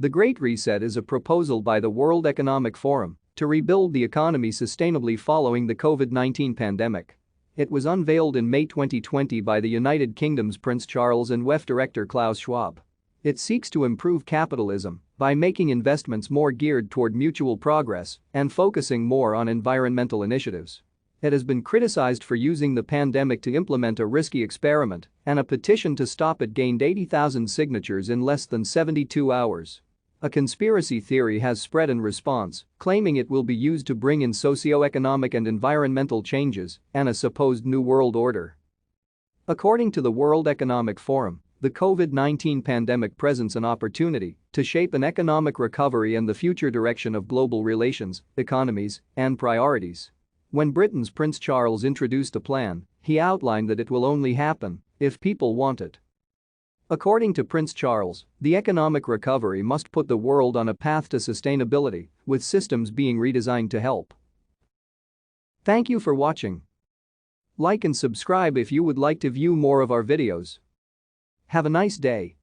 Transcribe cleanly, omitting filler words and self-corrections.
The Great Reset is a proposal by the World Economic Forum to rebuild the economy sustainably following the COVID-19 pandemic. It was unveiled in May 2020 by the United Kingdom's Prince Charles and WEF director Klaus Schwab. It seeks to improve capitalism by making investments more geared toward mutual progress and focusing more on environmental initiatives. It has been criticized for using the pandemic to implement a risky experiment, and a petition to stop it gained 80,000 signatures in less than 72 hours. A conspiracy theory has spread in response, claiming it will be used to bring in socioeconomic and environmental changes and a supposed new world order. According to the World Economic Forum, the COVID-19 pandemic presents an opportunity to shape an economic recovery and the future direction of global relations, economies, and priorities. When Britain's Prince Charles introduced a plan, he outlined that it will only happen if people want it. According to Prince Charles, the economic recovery must put the world on a path to sustainability, with systems being redesigned to help. Thank you for watching. Like and subscribe if you would like to view more of our videos. Have a nice day.